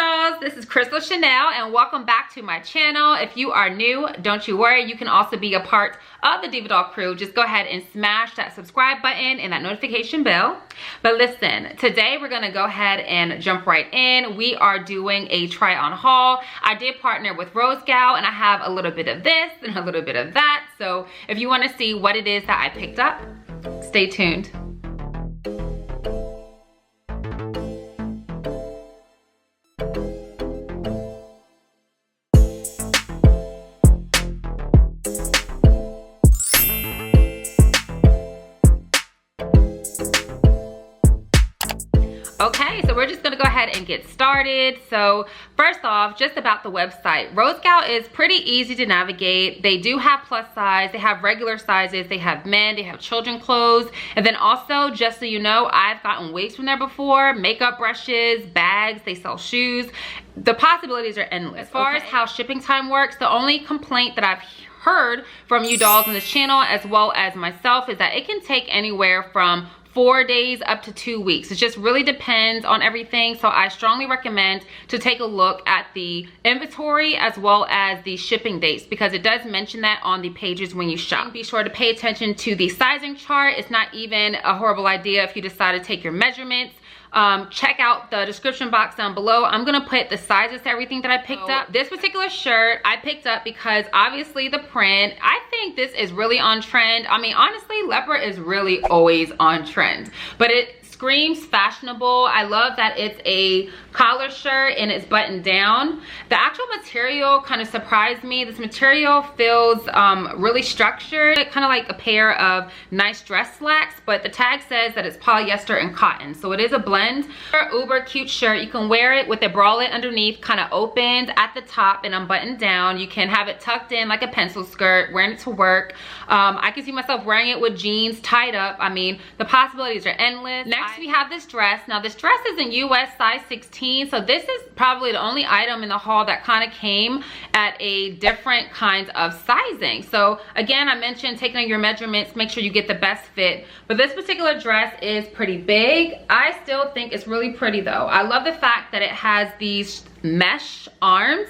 Rosegals, this is Crystalchanel and welcome back to my channel. If you are new, don't you worry, you can also be a part of the Diva Doll crew. Just go ahead and smash that subscribe button and that notification bell. But listen, today we're gonna go ahead and jump right in. We are doing a try on haul. I did partner with Rosegal and I have a little bit of this and a little bit of that. So if you wanna see what it is that I picked up, stay tuned. Okay, so we're just gonna go ahead and get started. So first off, just about the website. Rosegal is pretty easy to navigate. They do have plus size, they have regular sizes, they have men, they have children clothes. And then also, just so you know, I've gotten wigs from there before, makeup brushes, bags, they sell shoes. The possibilities are endless. As far as how shipping time works, the only complaint that I've heard from you dolls on this channel, as well as myself, is that it can take anywhere from 4 days up to 2 weeks. It just really depends on everything. So I strongly recommend to take a look at the inventory as well as the shipping dates, because it does mention that on the pages when you shop. Be sure to pay attention to the sizing chart. It's not even a horrible idea if you decide to take your measurements. Check out the description box down below. I'm gonna put the sizes to everything that I picked up. This particular shirt I picked up because obviously the print, I think this is really on trend. I mean, honestly, Leopard is really always on trend, but it screams fashionable. I love that it's a collar shirt and it's buttoned down. The actual material kind of surprised me. This material feels really structured, kind of like a pair of nice dress slacks, but the tag says that it's polyester and cotton, so it is a blend. Uber cute shirt. You can wear it with a bralette underneath, kind of opened at the top and unbuttoned down. You can have it tucked in like a pencil skirt, wearing it to work. I can see myself wearing it with jeans tied up. I mean, the possibilities are endless. Next we have this dress. Now this dress is in US size 16, so this is probably the only item in the haul that kind of came at a different kind of sizing. So again, I mentioned taking your measurements, make sure you get the best fit, but this particular dress is pretty big. I still think it's really pretty though. I love the fact that it has these mesh arms.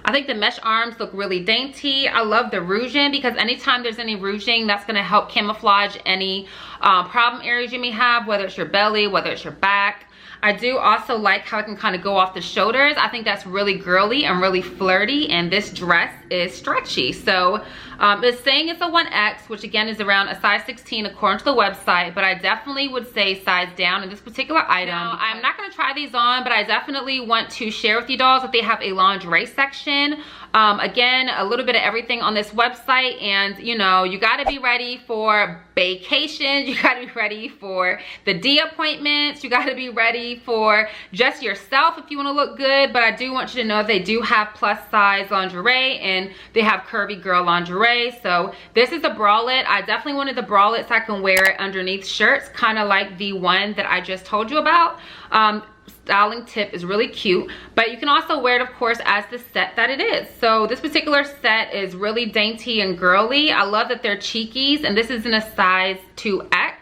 I think the mesh arms look really dainty. I love the ruching, because anytime there's any ruching, that's gonna help camouflage any problem areas you may have, whether it's your belly, whether it's your back. I do also like how it can kind of go off the shoulders. I think that's really girly and really flirty, and this dress is stretchy. So it's saying it's a 1X, which again is around a size 16 according to the website, but I definitely would say size down in this particular item. Now, I'm not gonna try these on, but I definitely want to share with you dolls that they have a lingerie section. Again, a little bit of everything on this website, and you know, you gotta be ready for vacations, you gotta be ready for the D appointments, you gotta be ready for just yourself if you want to look good. But I do want you to know they do have plus size lingerie and they have curvy girl lingerie. So this is a bralette. I definitely wanted the bralette so I can wear it underneath shirts, kind of like the one that I just told you about. Styling tip is really cute, but you can also wear it of course as the set that it is. So this particular set is really dainty and girly. I love that they're cheekies, and this is in a size 2X.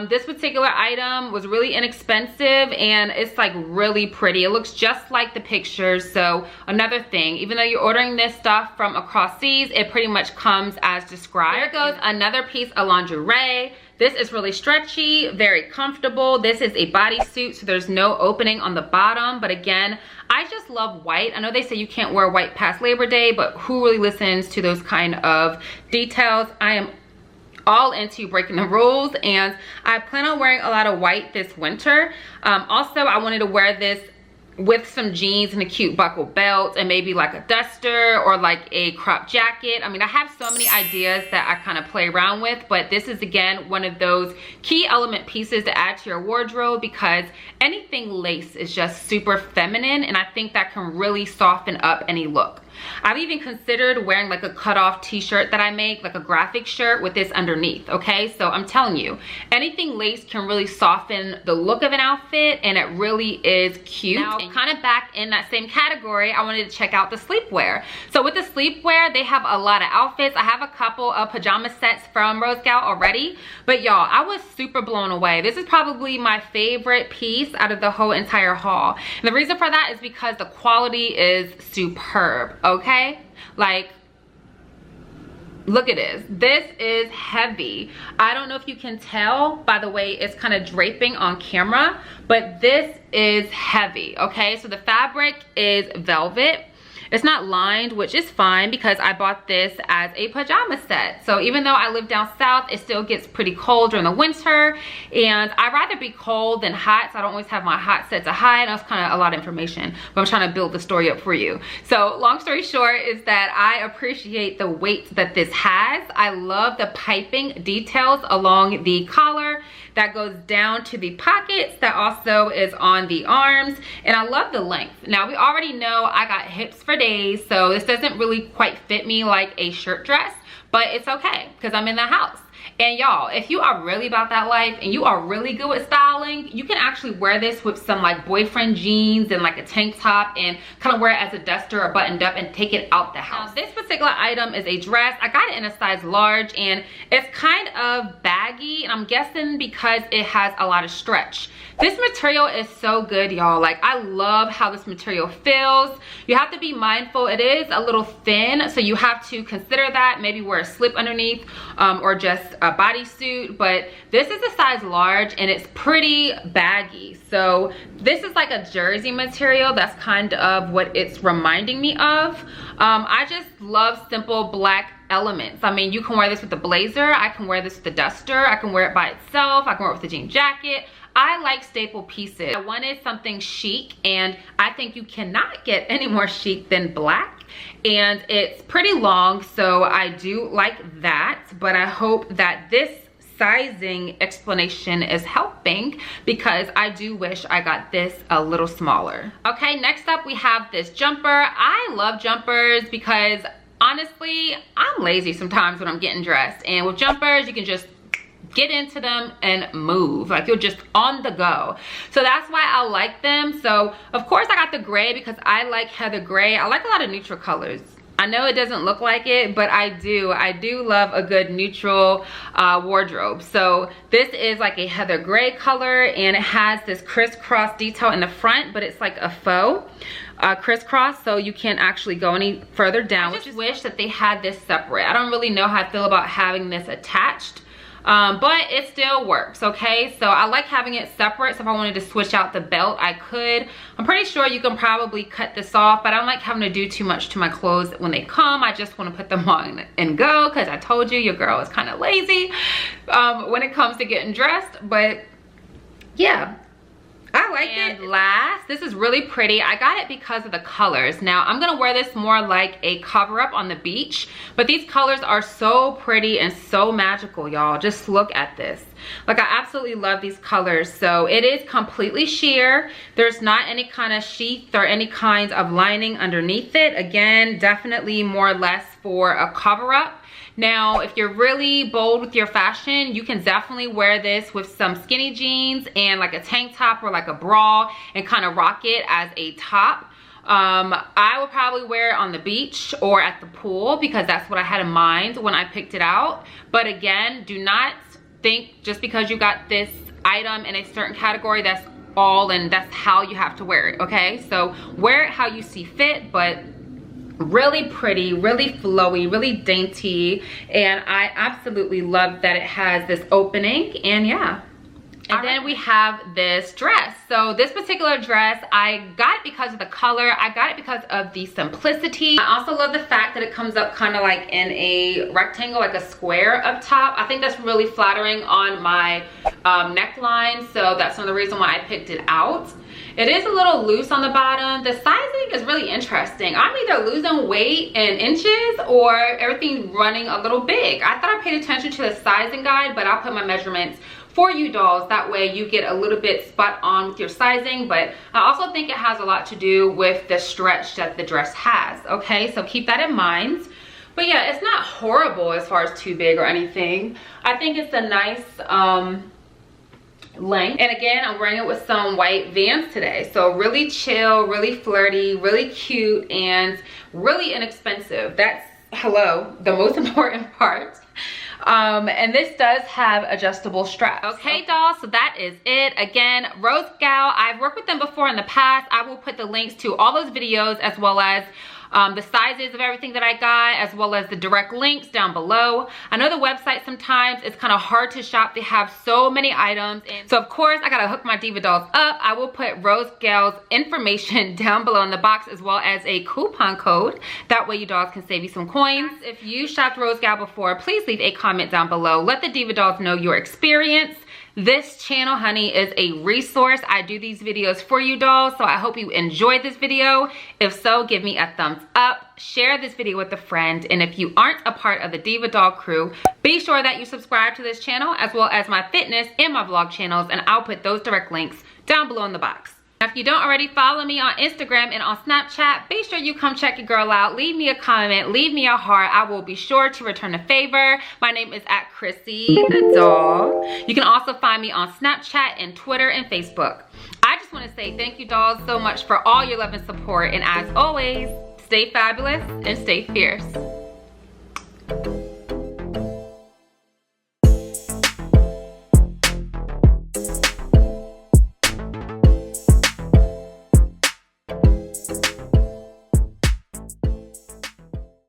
This particular item was really inexpensive and it's like really pretty. It looks just like the pictures. So another thing, even though you're ordering this stuff from across seas, it pretty much comes as described. Here goes another piece of lingerie. This is really stretchy, very comfortable. This is a bodysuit, so there's no opening on the bottom. But again, I just love white. I know they say you can't wear white past Labor Day, but who really listens to those kind of details? I am all into breaking the rules, and I plan on wearing a lot of white this winter. Also, I wanted to wear this with some jeans and a cute buckle belt and maybe like a duster or like a crop jacket. I mean, I have so many ideas that I kind of play around with, but this is again one of those key element pieces to add to your wardrobe, because anything lace is just super feminine, and I think that can really soften up any look. I've even considered wearing like a cutoff t-shirt that I make, like a graphic shirt with this underneath, okay? So I'm telling you, anything lace can really soften the look of an outfit, and it really is cute. Now, And kind of back in that same category, I wanted to check out the sleepwear. So with the sleepwear, they have a lot of outfits. I have a couple of pajama sets from Rosegal already, but y'all, I was super blown away. This is probably my favorite piece out of the whole entire haul. And the reason for that is because the quality is superb, okay? Like, look at this. This is heavy. I don't know if you can tell by the way it's kind of draping on camera, but this is heavy, okay? So the fabric is velvet. It's not lined, which is fine because I bought this as a pajama set. So even though I live down south, it still gets pretty cold during the winter. And I'd rather be cold than hot, so I don't always have my hot set to hide. That's kind of a lot of information, but I'm trying to build the story up for you. So long story short is that I appreciate the weight that this has. I love the piping details along the collar that goes down to the pockets, that also is on the arms, and I love the length. Now we already know I got hips for days, so this doesn't really quite fit me like a shirt dress, but it's okay because I'm in the house. And y'all, if you are really about that life and you are really good with styling, you can actually wear this with some like boyfriend jeans and like a tank top and kind of wear it as a duster or buttoned up and take it out the house. Now, this particular item is a dress. I got it in a size large and it's kind of baggy, and I'm guessing because it has a lot of stretch. This material is so good, y'all. Like, I love how this material feels. You have to be mindful, it is a little thin, so you have to consider that. Maybe wear a slip underneath or just a bodysuit, but this is a size large and it's pretty baggy. So this is like a jersey material. That's kind of what it's reminding me of. I just love simple black elements. I mean, you can wear this with a blazer, I can wear this with a duster, I can wear it by itself, I can wear it with a jean jacket. I like staple pieces. I wanted something chic, and I think you cannot get any more chic than black. And it's pretty long, so I do like that, but I hope that this sizing explanation is helping because I do wish I got this a little smaller. Okay, next up we have this jumper. I love jumpers because honestly, I'm lazy sometimes when I'm getting dressed, and with jumpers, you can just get into them and move, like you're just on the go. So that's why I like them. So of course I got the gray because I like heather gray. I like a lot of neutral colors. I know it doesn't look like it, but I do love a good neutral wardrobe. So this is like a heather gray color, and it has this crisscross detail in the front, but it's like a faux crisscross, so you can't actually go any further down. I just wish that they had this separate. I don't really know how I feel about having this attached. But it still works, okay? So I like having it separate, so if I wanted to switch out the belt, I could. I'm pretty sure you can probably cut this off, but I don't like having to do too much to my clothes when they come. I just want to put them on and go, because I told you, your girl is kind of lazy when it comes to getting dressed. But yeah, I like it. And last, this is really pretty. I got it because of the colors. Now, I'm gonna wear this more like a cover-up on the beach, but these colors are so pretty and so magical, y'all. Just look at this. Like, I absolutely love these colors. So it is completely sheer. There's not any kind of sheath or any kind of lining underneath it. Again, definitely more or less for a cover-up. Now, if you're really bold with your fashion, you can definitely wear this with some skinny jeans and like a tank top or like a bra and kind of rock it as a top. I would probably wear it on the beach or at the pool because that's what I had in mind when I picked it out. But again, do not think just because you got this item in a certain category, that's all and that's how you have to wear it, okay? So wear it how you see fit, but really pretty, really flowy, really dainty, and I absolutely love that it has this opening. And yeah, and then we have this dress. So this particular dress, I got it because of the color. I got it because of the simplicity. I also love the fact that it comes up kind of like in a rectangle, like a square up top. I think that's really flattering on my neckline, so that's another reason why I picked it out. It is a little loose on the bottom. The sizing is really interesting. I'm either losing weight in inches or everything's running a little big. I thought I paid attention to the sizing guide, but I'll put my measurements for you dolls. That way you get a little bit spot on with your sizing. But I also think it has a lot to do with the stretch that the dress has, okay? So keep that in mind. But yeah, it's not horrible as far as too big or anything. I think it's a nice, length. And again, I'm wearing it with some white Vans today. So really chill, really flirty, really cute, and really inexpensive. That's, hello, the most important part. And this does have adjustable straps. Okay, dolls, so that is it. Again, Rosegal, I've worked with them before in the past. I will put the links to all those videos as well as the sizes of everything that I got, as well as the direct links down below. I know the website sometimes it's kind of hard to shop. They have so many items, and so of course I gotta hook my diva dolls up. I will put Rosegal's information down below in the box, as well as a coupon code. That way you dolls can save you some coins. If you shopped Rosegal before, please leave a comment down below. Let the diva dolls know your experience. This channel, honey, is a resource. I do these videos for you dolls, so I hope you enjoyed this video. If so, give me a thumbs up, share this video with a friend, and if you aren't a part of the Diva Doll crew, be sure that you subscribe to this channel as well as my fitness and my vlog channels, and I'll put those direct links down below in the box. Now, if you don't already follow me on Instagram and on Snapchat, be sure you come check your girl out. Leave me a comment, leave me a heart. I will be sure to return a favor. My name is @ChrissieTheDoll. You can also find me on Snapchat and Twitter and Facebook. I just want to say thank you, dolls, so much for all your love and support. And as always, stay fabulous and stay fierce.